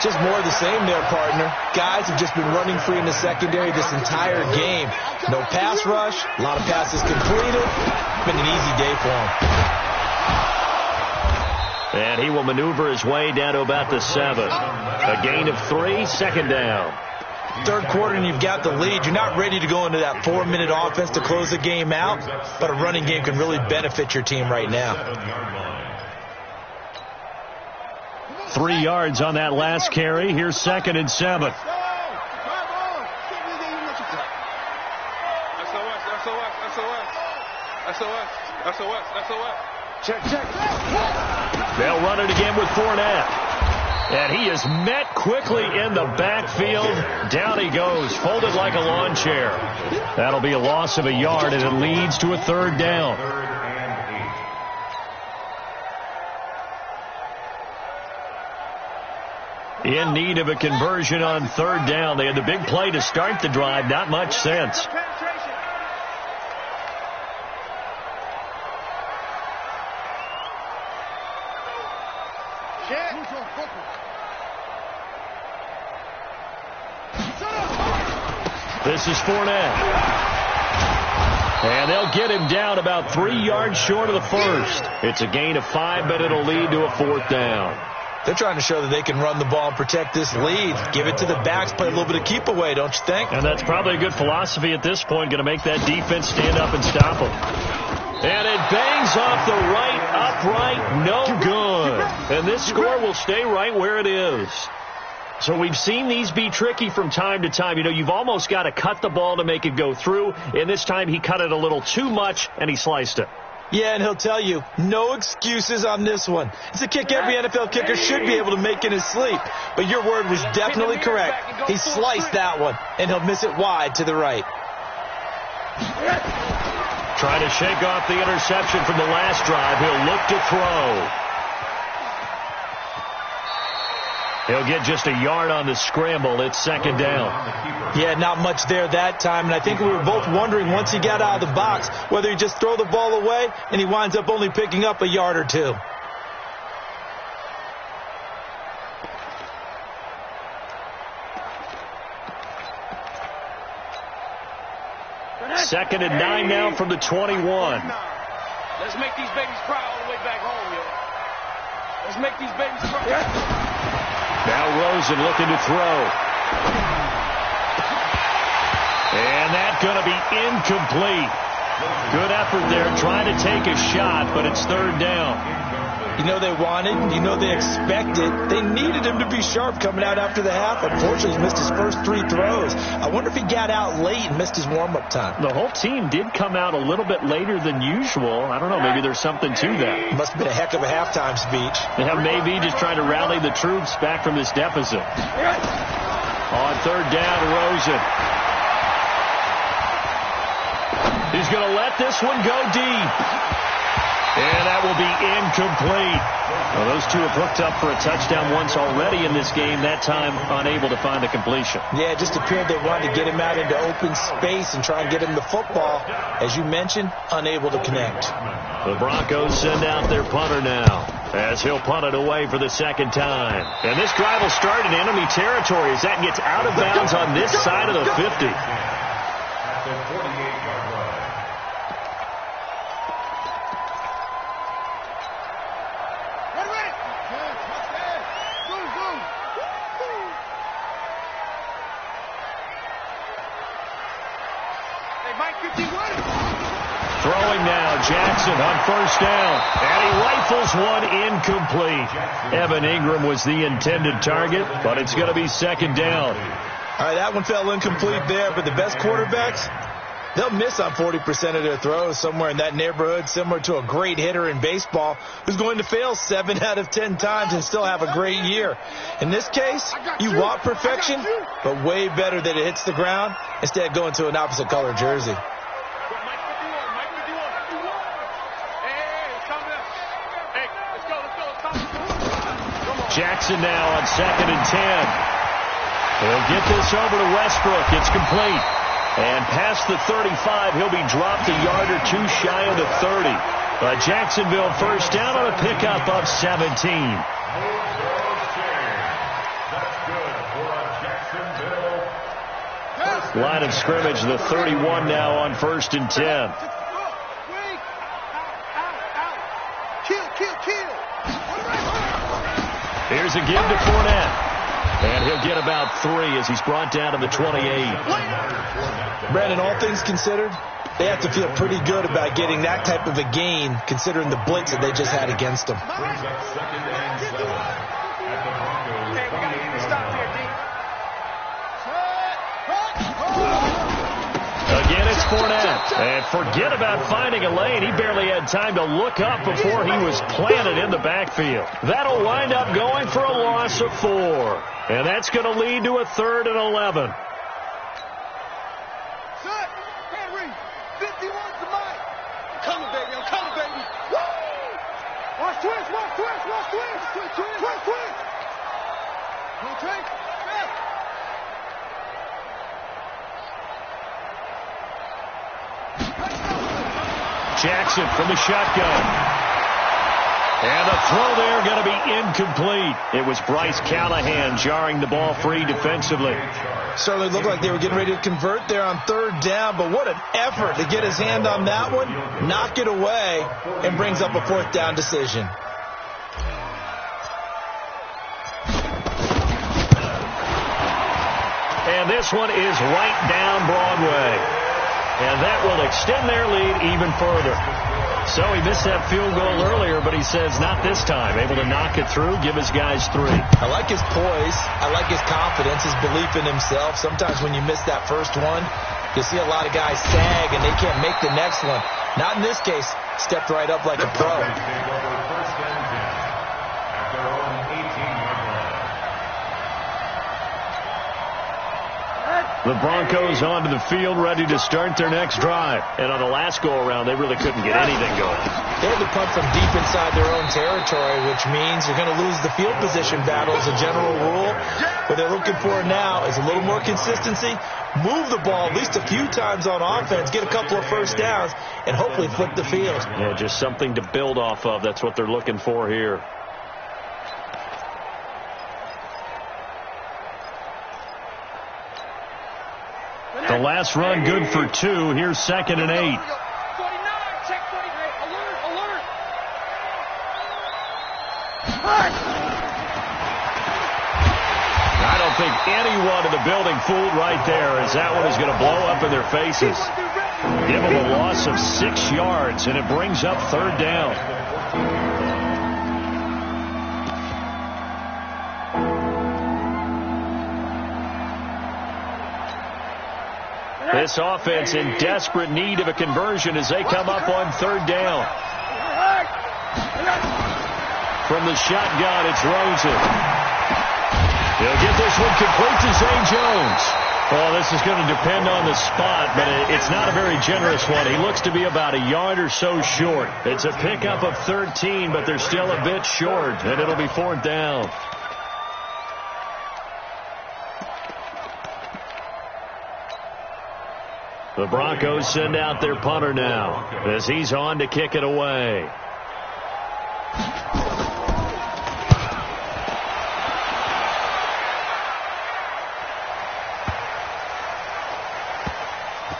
[SPEAKER 3] Just more of the same there, partner. Guys have just been running free in the secondary this entire game. No pass rush, a lot of passes completed. Been an easy day for him.
[SPEAKER 2] And he will maneuver his way down to about the 7. A gain of 3, second down.
[SPEAKER 3] Third quarter and you've got the lead. You're not ready to go into that 4-minute offense to close the game out, but a running game can really benefit your team right now.
[SPEAKER 2] 3 yards on that last carry. Here's 2nd and 7.
[SPEAKER 4] Check.
[SPEAKER 2] They'll run it again with Fournette. And he is met quickly in the backfield. Down he goes, folded like a lawn chair. That'll be a loss of a yard, and it leads to a third down. In need of a conversion on third down. They had the big play to start the drive. Not much sense. This is Fournette. And they'll get him down about 3 yards short of the first. It's a gain of 5, but it'll lead to a fourth down.
[SPEAKER 3] They're trying to show that they can run the ball and protect this lead. Give it to the backs, play a little bit of keep away, don't you think?
[SPEAKER 2] And that's probably a good philosophy at this point, going to make that defense stand up and stop them. And it bangs off the right upright, no good. And this score will stay right where it is. So we've seen these be tricky from time to time. You know, you've almost got to cut the ball to make it go through. And this time he cut it a little too much, and he sliced it.
[SPEAKER 3] Yeah, and he'll tell you, no excuses on this one. It's a kick every NFL kicker should be able to make in his sleep. But your word was definitely correct. He sliced that one, and he'll miss it wide to the right.
[SPEAKER 2] Trying to shake off the interception from the last drive. He'll look to throw. He'll get just a yard on the scramble. It's second down.
[SPEAKER 3] Yeah, not much there that time. And I think we were both wondering once he got out of the box whether he'd just throw the ball away, and he winds up only picking up a yard or two.
[SPEAKER 2] Second and 9 now from the 21.
[SPEAKER 4] Let's make these babies cry all the way back home, yo. Let's make these babies cry.
[SPEAKER 2] Now Rosen looking to throw. And that's going to be incomplete. Good effort there trying to take a shot, but it's third down.
[SPEAKER 3] You know they wanted, you know they expected. They needed him to be sharp coming out after the half. Unfortunately, he missed his first 3 throws. I wonder if he got out late and missed his warm-up time.
[SPEAKER 2] The whole team did come out a little bit later than usual. I don't know, maybe there's something to that.
[SPEAKER 3] Must have been a heck of a halftime speech.
[SPEAKER 2] Yeah, maybe just trying to rally the troops back from this deficit. On third down, Rosen. He's going to let this one go deep. And that will be incomplete. Well, those two have hooked up for a touchdown once already in this game, that time unable to find a completion.
[SPEAKER 3] Yeah, it just appeared they wanted to get him out into open space and try and get him the football. As you mentioned, unable to connect.
[SPEAKER 2] The Broncos send out their punter now, as he'll punt it away for the second time. And this drive will start in enemy territory as that gets out of bounds on this side of the 50.
[SPEAKER 5] At the 48-yard line.
[SPEAKER 2] Throwing now, Jackson on first down. And he rifles one incomplete. Evan Ingram was the intended target, but it's going to be second down.
[SPEAKER 3] All right, that one fell incomplete there, but the best quarterbacks, they'll miss on 40% of their throws, somewhere in that neighborhood, similar to a great hitter in baseball who's going to fail 7 out of 10 times and still have a great year. In this case, you want perfection, but way better that it hits the ground instead of going to an opposite color jersey.
[SPEAKER 2] Jackson now on second and 10. He'll get this over to Westbrook. It's complete. And past the 35, he'll be dropped a yard or two shy of the 30. But Jacksonville first down on a pickup of 17. Line of scrimmage, the 31 now on first and 10. Here's a give to Fournette. And he'll get about 3 as he's brought down to the 28.
[SPEAKER 3] Brandon, all things considered, they have to feel pretty good about getting that type of a gain, considering the blitz that they just had against them.
[SPEAKER 2] Again, it's Fournette. And forget about finding a lane. He barely had time to look up before he was planted in the backfield. That'll wind up going for a loss of 4. And that's going to lead to a 3rd and 11.
[SPEAKER 4] Henry, 51 to Mike. I'm coming, baby. I'm coming, baby. Woo! Watch twist, watch twist, watch twist. Twist, twist, twist, twist. No twist.
[SPEAKER 2] Jackson from the shotgun. And the throw there going to be incomplete. It was Bryce Callahan jarring the ball free defensively.
[SPEAKER 3] Certainly looked like they were getting ready to convert there on third down, but what an effort to get his hand on that one, knock it away, and brings up a 4th down decision.
[SPEAKER 2] And this one is right down Broadway. And that will extend their lead even further. So he missed that field goal earlier, but he says not this time. Able to knock it through, give his guys 3.
[SPEAKER 3] I like his poise. I like his confidence, his belief in himself. Sometimes when you miss that first one, you see a lot of guys sag and they can't make the next one. Not in this case. Stepped right up like a pro.
[SPEAKER 5] They take over first and 10 at their own 18-yard line.
[SPEAKER 2] The Broncos onto the field, ready to start their next drive. And on the last go-around, they really couldn't get anything going.
[SPEAKER 3] They had to punt from deep inside their own territory, which means you're going to lose the field position battle as a general rule. What they're looking for now is a little more consistency, move the ball at least a few times on offense, get a couple of first downs, and hopefully flip the field.
[SPEAKER 2] Yeah, just something to build off of. That's what they're looking for here. The last run good for 2. Here's 2nd and 8.
[SPEAKER 4] 49, check 48. Alert, alert.
[SPEAKER 2] I don't think anyone in the building fooled right there, as that one is going to blow up in their faces. Give them a loss of 6 yards, and it brings up 3rd down. This offense in desperate need of a conversion as they come up on 3rd down. From the shotgun, it's Rosen. He'll get this one complete to Zay Jones. Well, this is going to depend on the spot, but it's not a very generous one. He looks to be about a yard or so short. It's a pickup of 13, but they're still a bit short, and it'll be 4th down. The Broncos send out their punter now as he's on to kick it away.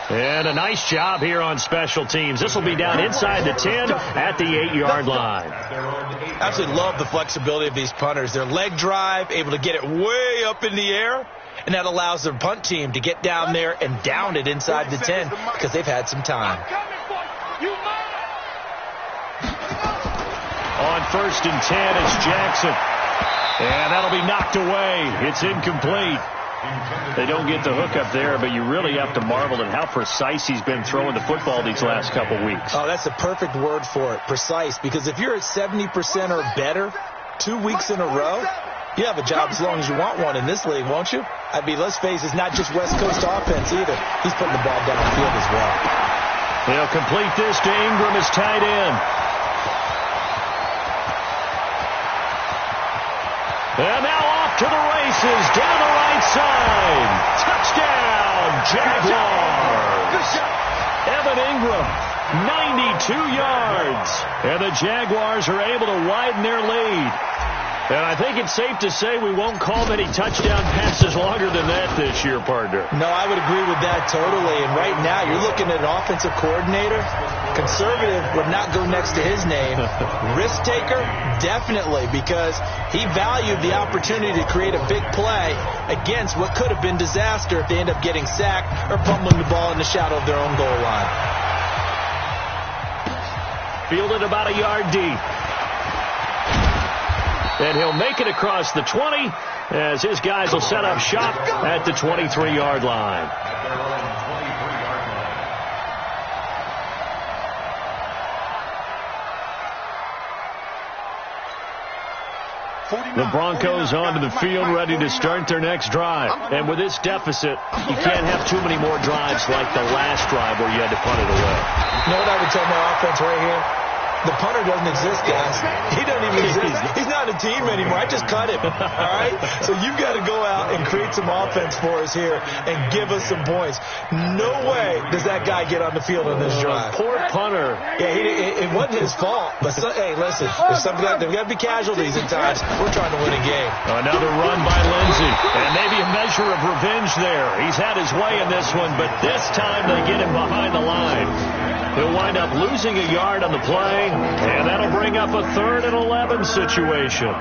[SPEAKER 2] And a nice job here on special teams. This will be down inside the 10 at the 8-yard line.
[SPEAKER 3] Absolutely love the flexibility of these punters. Their leg drive, able to get it way up in the air, and that allows their punt team to get down there and down it inside the 10 because they've had some time.
[SPEAKER 2] On 1st and 10, it's Jackson. And that'll be knocked away. It's incomplete. They don't get the hook up there, but you really have to marvel at how precise he's been throwing the football these last couple weeks.
[SPEAKER 3] Oh, that's the perfect word for it, precise, because if you're at 70% or better 2 weeks in a row, you have a job as long as you want one in this league, won't you? I mean, let's face it, it's not just West Coast offense either. He's putting the ball downfield as well.
[SPEAKER 2] They'll complete this to Ingram as tight end. And now off to the races, down the right side. Touchdown, Jaguars. Evan Ingram, 92 yards. And the Jaguars are able to widen their lead. And I think it's safe to say we won't call many touchdown passes longer than that this year, partner.
[SPEAKER 3] No, I would agree with that totally. And right now, you're looking at an offensive coordinator. Conservative would not go next to his name. Risk taker, definitely, because he valued the opportunity to create a big play against what could have been disaster if they end up getting sacked or fumbling the ball in the shadow of their own goal line.
[SPEAKER 2] Fielded about a yard deep. And he'll make it across the 20 as his guys will set up shop at the 23-yard line. The Broncos onto the field ready to start their next drive. And with this deficit, you can't have too many more drives like the last drive where you had to punt it away.
[SPEAKER 3] You know what I would tell my offense right here? The punter doesn't exist, guys. He doesn't even exist. He's not a team anymore. I just cut him. All right? So you've got to go out and create some offense for us here and give us some points. No way does that guy get on the field on this drive.
[SPEAKER 2] Poor punter.
[SPEAKER 3] Yeah, it wasn't his fault. But, hey, listen, there's got to be casualties at times. We're trying to win a game.
[SPEAKER 2] Another run by Lindsey. And maybe a measure of revenge there. He's had his way in this one, but this time they get him behind the line. He'll wind up losing a yard on the play, and that'll bring up a 3rd and 11 situation.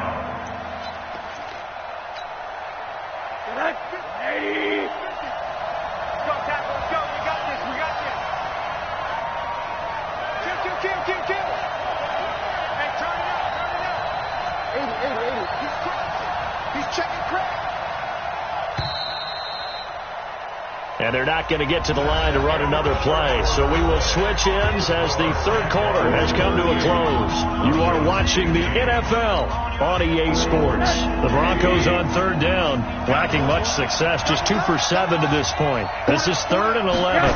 [SPEAKER 2] And they're not going to get to the line to run another play. So we will switch ends as the third quarter has come to a close. You are watching the NFL on EA Sports. The Broncos on third down, lacking much success, just 2 for 7 to this point. This is 3rd and 11.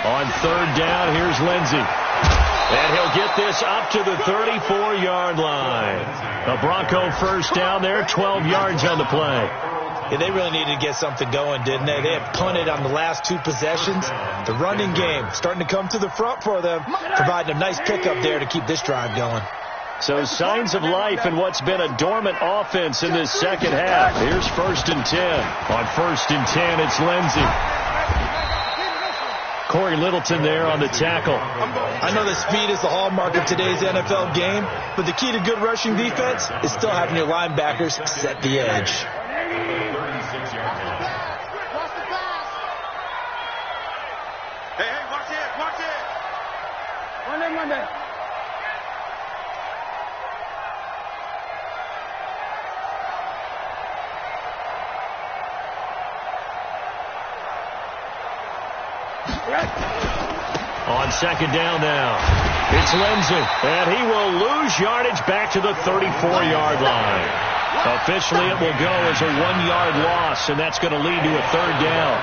[SPEAKER 2] On third down, here's Lindsey. And he'll get this up to the 34-yard line. A Bronco first down there, 12 yards on the play.
[SPEAKER 3] Yeah, they really needed to get something going, didn't they? They had punted on the last 2 possessions. The running game starting to come to the front for them, providing a nice pickup there to keep this drive going.
[SPEAKER 2] So signs of life in what's been a dormant offense in this second half. Here's 1st and 10. On 1st and 10, it's Lindsey. Corey Littleton there on the tackle.
[SPEAKER 3] I know that speed is the hallmark of today's NFL game, but the key to good rushing defense is still having your linebackers set the edge.
[SPEAKER 4] Hey, watch it. Run there.
[SPEAKER 2] On second down now, it's Lindsey, and he will lose yardage back to the 34-yard line. Officially, it will go as a 1-yard loss, and that's going to lead to a 3rd down.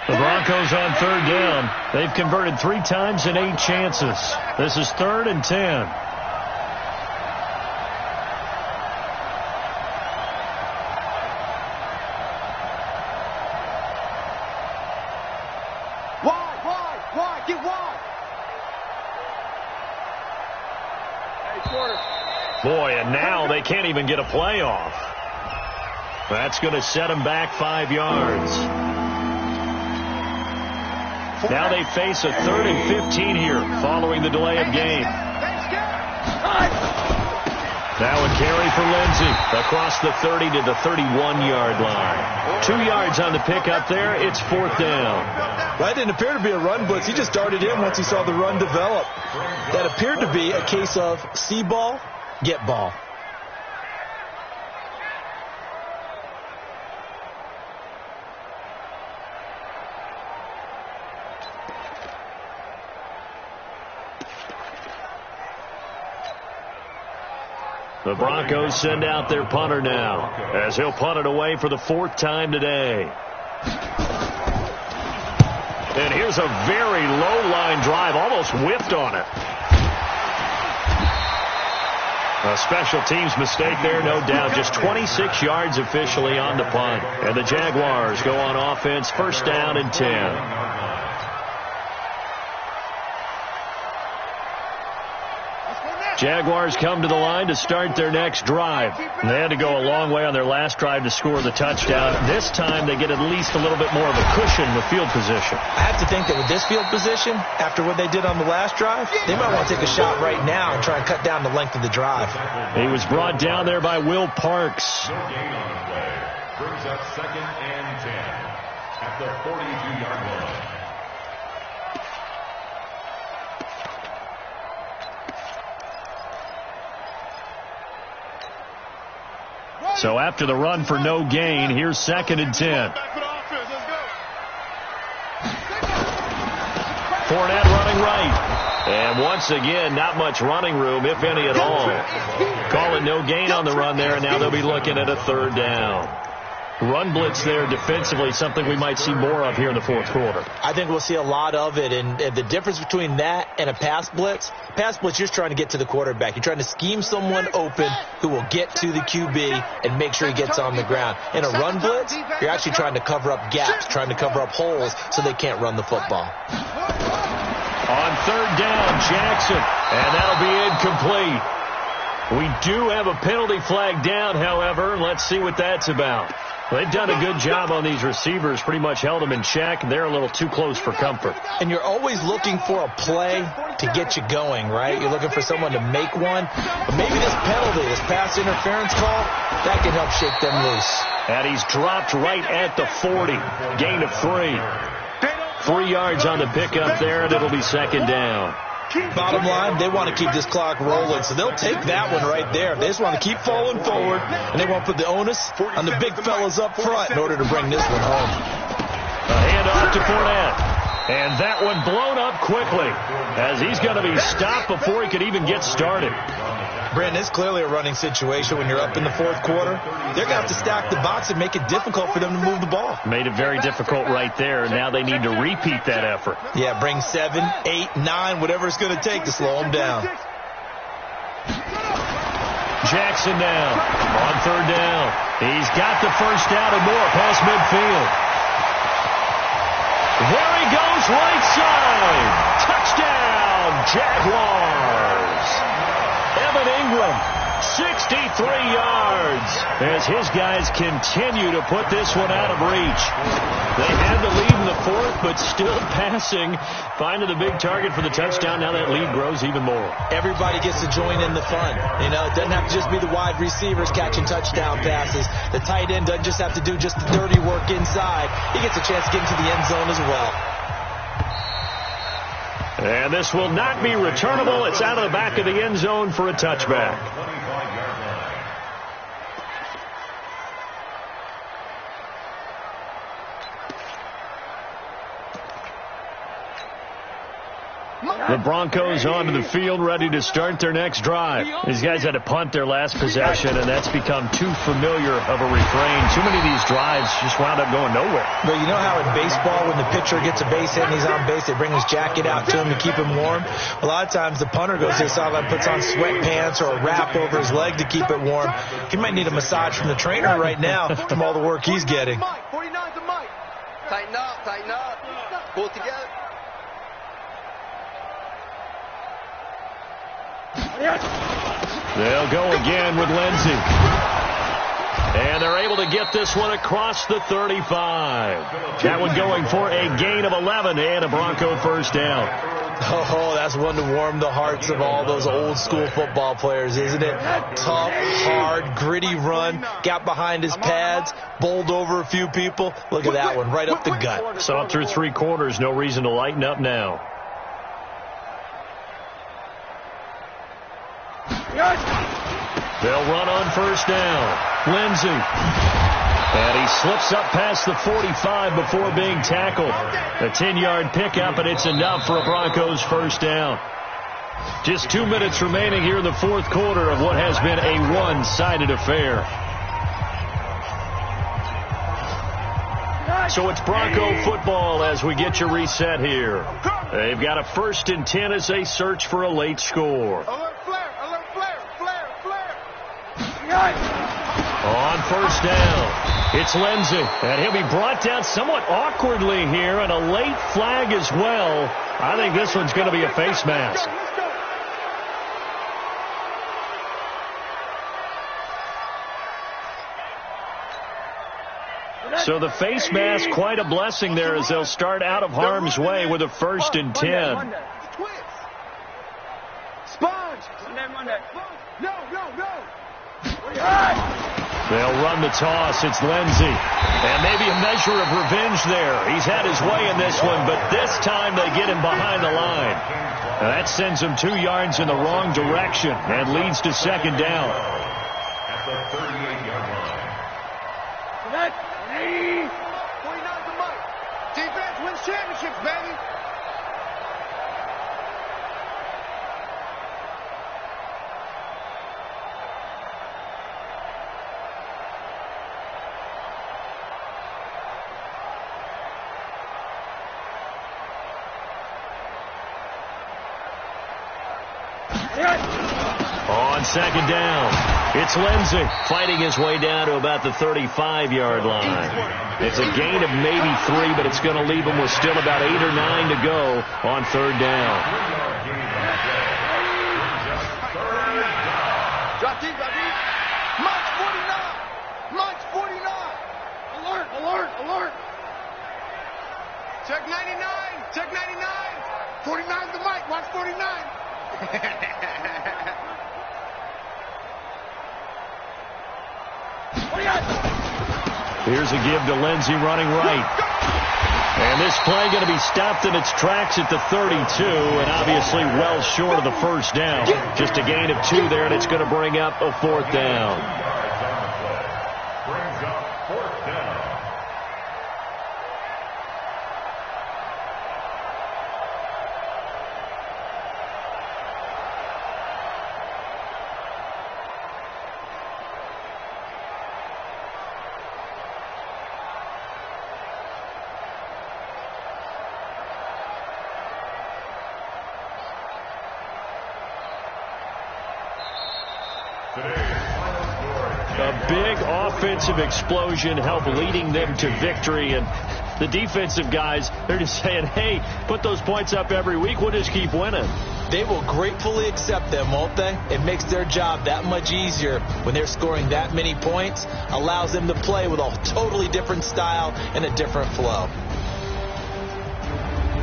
[SPEAKER 2] The Broncos on 3rd down. They've converted 3 times in 8 chances. This is 3rd and 10. Boy, and now they can't even get a play off. That's going to set them back 5 yards. Now they face a 3rd and 15 here following the delay of game. Now a carry for Lindsey across the 30 to the 31-yard line. 2 yards on the pickup there. It's 4th down.
[SPEAKER 3] That didn't appear to be a run blitz. He just darted in once he saw the run develop. That appeared to be a case of see ball, get ball.
[SPEAKER 2] The Broncos send out their punter now as he'll punt it away for the 4th time today. And here's a very low-line drive, almost whipped on it. A special teams mistake there, no doubt. Just 26 yards officially on the punt. And the Jaguars go on offense, 1st down and 10. Jaguars come to the line to start their next drive. And they had to go a long way on their last drive to score the touchdown. This time they get at least a little bit more of a cushion with field position.
[SPEAKER 3] I have to think that with this field position, after what they did on the last drive, they might want to take a shot right now and try and cut down the length of the drive.
[SPEAKER 2] He was brought down there by Will Parks.
[SPEAKER 5] No gain on the play. Brings up 2nd and 10 at the 42-yard line.
[SPEAKER 2] So after the run for no gain, here's 2nd and 10. Fournette running right. And once again, not much running room, if any at all. Call it no gain on the run there, and now they'll be looking at a 3rd down. Run blitz there defensively, something we might see more of here in the 4th quarter.
[SPEAKER 3] I think we'll see a lot of it, and the difference between that and a pass blitz, you're just trying to get to the quarterback. You're trying to scheme someone open who will get to the QB and make sure he gets on the ground. In a run blitz, you're actually trying to cover up gaps, trying to cover up holes so they can't run the football.
[SPEAKER 2] On 3rd down, Jackson, and that'll be incomplete. We do have a penalty flag down, however. Let's see what that's about. They've done a good job on these receivers, pretty much held them in check, and they're a little too close for comfort.
[SPEAKER 3] And you're always looking for a play to get you going, right? You're looking for someone to make one. But maybe this penalty, this pass interference call, that can help shake them loose.
[SPEAKER 2] And he's dropped right at the 40. Gain of 3. 3 yards on the pickup there, and it'll be 2nd down.
[SPEAKER 3] Bottom line, they want to keep this clock rolling, so they'll take that one right there. They just want to keep falling forward, and they want to put the onus on the big fellas up front in order to bring this one home.
[SPEAKER 2] A handoff to Fournette. And that one blown up quickly as he's going to be stopped before he could even get started.
[SPEAKER 3] Brandon, it's clearly a running situation when you're up in the fourth quarter. They're going to have to stack the box and make it difficult for them to move the ball.
[SPEAKER 2] Made it very difficult right there. Now they need to repeat that effort.
[SPEAKER 3] Yeah, bring 7, 8, 9, whatever it's going to take to slow them down.
[SPEAKER 2] Jackson now on third down. He's got the first down and more past midfield. There he goes, right side. Touchdown, Jaguars. Evan Ingram, 63 yards, as his guys continue to put this one out of reach. They had the lead in the fourth, but still passing, finding the big target for the touchdown. Now that lead grows even more.
[SPEAKER 3] Everybody gets to join in the fun. You know, it doesn't have to just be the wide receivers catching touchdown passes. The tight end doesn't just have to do just the dirty work inside. He gets a chance to get into the end zone as well.
[SPEAKER 2] And this will not be returnable. It's out of the back of the end zone for a touchback. The Broncos onto the field, ready to start their next drive. These guys had to punt their last possession, and that's become too familiar of a refrain. Too many of these drives just wound up going nowhere.
[SPEAKER 3] But you know how in baseball, when the pitcher gets a base hit and he's on base, they bring his jacket out to him to keep him warm? A lot of times the punter goes to the sideline, puts on sweatpants or a wrap over his leg to keep it warm. He might need a massage from the trainer right now from all the work he's getting.
[SPEAKER 4] 49 to Mike. Tighten up, tighten up. Pull it together.
[SPEAKER 2] They'll go again with Lindsey. And they're able to get this one across the 35. That one going for a gain of 11 and a Bronco first down.
[SPEAKER 3] Oh, that's one to warm the hearts of all those old school football players, isn't it? Tough, hard, gritty run. Got behind his pads, bowled over a few people. Look at that one, right up the gut.
[SPEAKER 2] Saw through 3 quarters, no reason to lighten up now. They'll run on first down. Lindsey. And he slips up past the 45 before being tackled. A 10-yard pickup, and it's enough for a Broncos first down. Just 2 minutes remaining here in the fourth quarter of what has been a one-sided affair. So it's Bronco football as we get you reset here. They've got a 1st and 10 as they search for a late score.
[SPEAKER 4] Alert flare, alert flare, flare, flare.
[SPEAKER 2] On first down, it's Lindsey, and he'll be brought down somewhat awkwardly here, and a late flag as well. I think this one's going to be a face mask. So the face mask, quite a blessing there as they'll start out of harm's way with a 1st and 10.
[SPEAKER 4] Sponge. Monday. No.
[SPEAKER 2] They'll run the toss. It's Lindsey. And maybe a measure of revenge there. He's had his way in this one, but this time they get him behind the line. Now that sends him 2 yards in the wrong direction and leads to 2nd down.
[SPEAKER 5] At the 38-yard line.
[SPEAKER 4] 49 to Mike. Defense wins championships, baby.
[SPEAKER 2] On 2nd down, it's Lindsey fighting his way down to about the 35-yard line. It's a gain of maybe 3, but it's going to leave him with still about 8 or 9 to go on 3rd down.
[SPEAKER 4] Drop deep. Mike's 49. Alert. Check 99. 49's the Mike. Watch 49.
[SPEAKER 2] Here's a give to Lindsey running right. And this play going to be stopped in its tracks at the 32, and obviously well short of the first down. Just a gain of 2 there, and it's going to bring up a 4th down.
[SPEAKER 5] Brings up 4th down.
[SPEAKER 2] A big offensive explosion helped leading them to victory, and the defensive guys, they're just saying, hey, put those points up every week, we'll just keep winning.
[SPEAKER 3] They will gratefully accept them, won't they? It makes their job that much easier when they're scoring that many points, allows them to play with a totally different style and a different flow.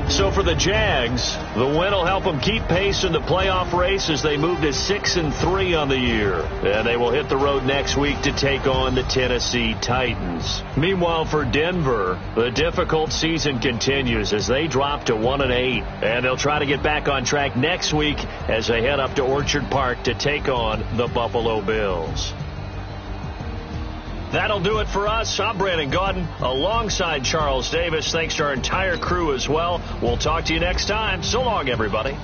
[SPEAKER 2] So for the Jags, the win will help them keep pace in the playoff race as they move to 6-3 on the year. And they will hit the road next week to take on the Tennessee Titans. Meanwhile, for Denver, the difficult season continues as they drop to 1-8. And they'll try to get back on track next week as they head up to Orchard Park to take on the Buffalo Bills. That'll do it for us. I'm Brandon Gaudin alongside Charles Davis. Thanks to our entire crew as well. We'll talk to you next time. So long, everybody.